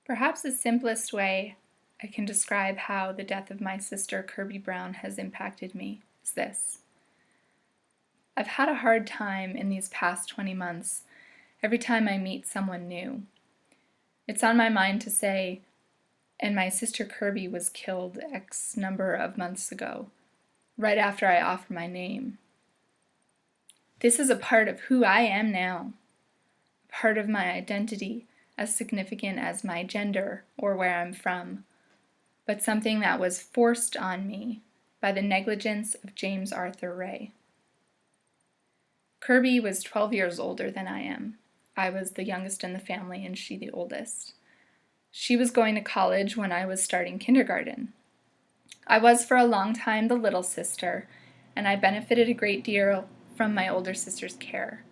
Perhaps the simplest way I can describe how the death of my sister Kirby Brown has impacted me is this. I've had a hard time in these past 20 months every time I meet someone new. It's on my mind to say, and my sister Kirby was killed X number of months ago, right after I offer my name. This is a part of who I am now, a part of my identity as significant as my gender or where I'm from, but something that was forced on me by the negligence of James Arthur Ray. Kirby was 12 years older than I am. I was the youngest in the family and she the oldest. She was going to college when I was starting kindergarten. I was for a long time the little sister, and I benefited a great deal from my older sister's care.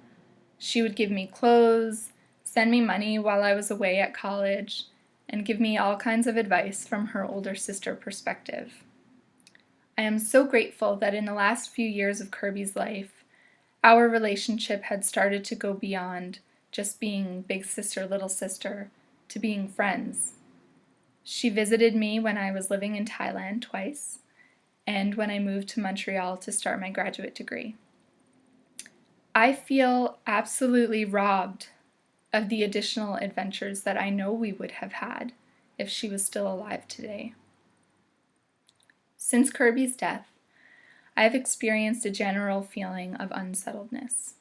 She would give me clothes, send me money while I was away at college, and give me all kinds of advice from her older sister perspective. I am so grateful that in the last few years of Kirby's life, our relationship had started to go beyond just being big sister, little sister, to being friends. She visited me when I was living in Thailand twice, and when I moved to Montreal to start my graduate degree. I feel absolutely robbed of the additional adventures that I know we would have had if she was still alive today. Since Kirby's death, I have experienced a general feeling of unsettledness.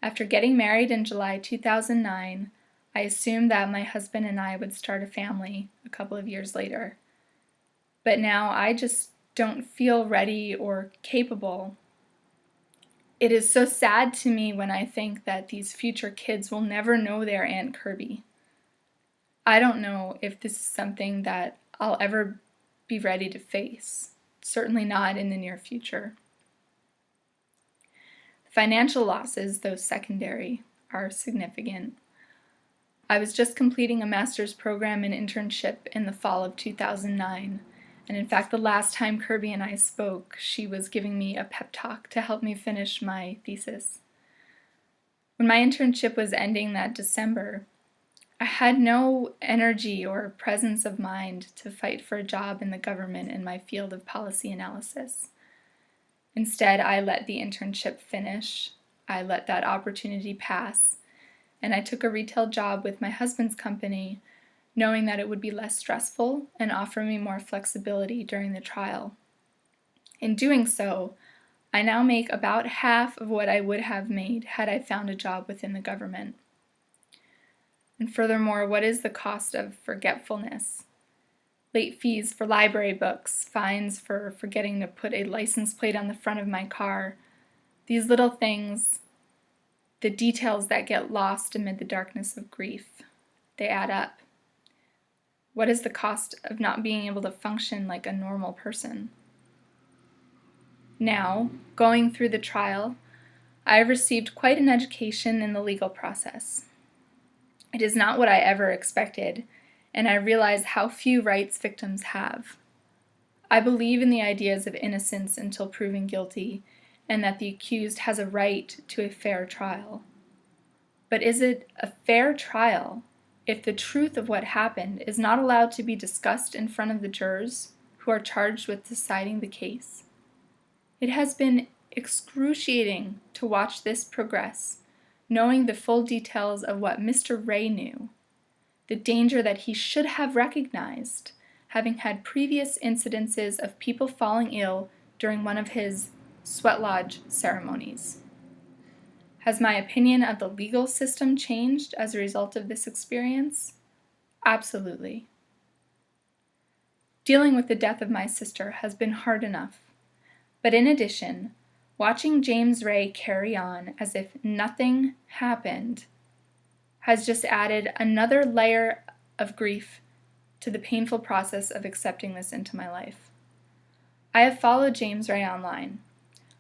After getting married in July 2009, I assumed that my husband and I would start a family a couple of years later. But now I just don't feel ready or capable. It is so sad to me when I think that these future kids will never know their Aunt Kirby. I don't know if this is something that I'll ever be ready to face. Certainly not in the near future. Financial losses, though secondary, are significant. I was just completing a master's program and internship in the fall of 2009, and in fact the last time Kirby and I spoke, she was giving me a pep talk to help me finish my thesis. When my internship was ending that December, I had no energy or presence of mind to fight for a job in the government in my field of policy analysis. Instead, I let the internship finish, I let that opportunity pass, and I took a retail job with my husband's company, knowing that it would be less stressful and offer me more flexibility during the trial. In doing so, I now make about half of what I would have made had I found a job within the government. And furthermore, what is the cost of forgetfulness? Late fees for library books, fines for forgetting to put a license plate on the front of my car. These little things, the details that get lost amid the darkness of grief, they add up. What is the cost of not being able to function like a normal person? Now, going through the trial, I have received quite an education in the legal process. It is not what I ever expected, and I realize how few rights victims have. I believe in the ideas of innocence until proven guilty, and that the accused has a right to a fair trial. But is it a fair trial if the truth of what happened is not allowed to be discussed in front of the jurors who are charged with deciding the case? It has been excruciating to watch this progress, knowing the full details of what Mr. Ray knew, the danger that he should have recognized, having had previous incidences of people falling ill during one of his sweat lodge ceremonies. Has my opinion of the legal system changed as a result of this experience? Absolutely. Dealing with the death of my sister has been hard enough, but in addition, watching James Ray carry on as if nothing happened has just added another layer of grief to the painful process of accepting this into my life. I have followed James Ray online.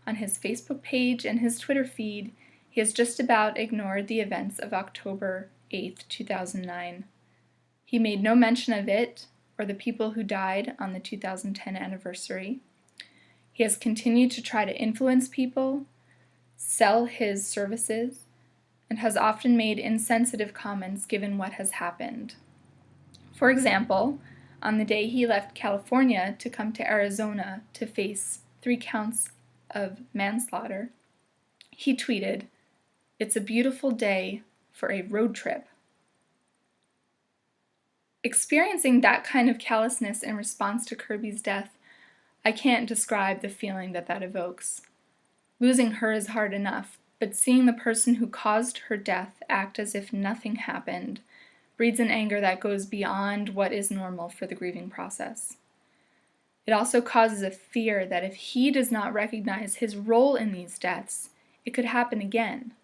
On his Facebook page and his Twitter feed, he has just about ignored the events of October 8, 2009. He made no mention of it or the people who died on the 2010 anniversary. He has continued to try to influence people, sell his services, and has often made insensitive comments given what has happened. For example, on the day he left California to come to Arizona to face 3 counts of manslaughter, he tweeted, "It's a beautiful day for a road trip." Experiencing that kind of callousness in response to Kirby's death, I can't describe the feeling that evokes. Losing her is hard enough, but seeing the person who caused her death act as if nothing happened breeds an anger that goes beyond what is normal for the grieving process. It also causes a fear that if he does not recognize his role in these deaths, it could happen again.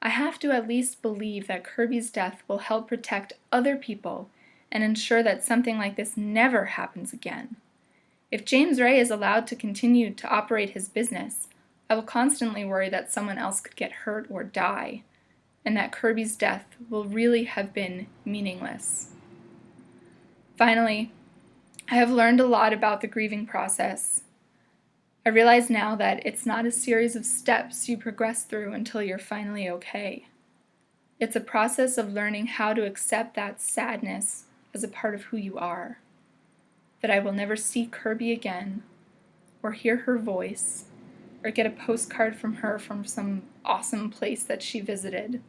I have to at least believe that Kirby's death will help protect other people and ensure that something like this never happens again. If James Ray is allowed to continue to operate his business, I will constantly worry that someone else could get hurt or die, and that Kirby's death will really have been meaningless. Finally, I have learned a lot about the grieving process. I realize now that it's not a series of steps you progress through until you're finally okay. It's a process of learning how to accept that sadness as a part of who you are. That I will never see Kirby again, or hear her voice, or get a postcard from her from some awesome place that she visited.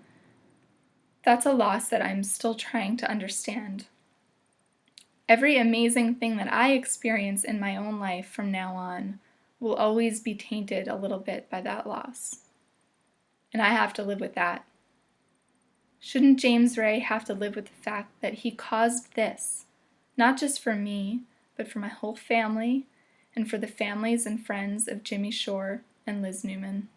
That's a loss that I'm still trying to understand. Every amazing thing that I experience in my own life from now on will always be tainted a little bit by that loss. And I have to live with that. Shouldn't James Ray have to live with the fact that he caused this, not just for me, but for my whole family, and for the families and friends of Jimmy Shore and Liz Newman?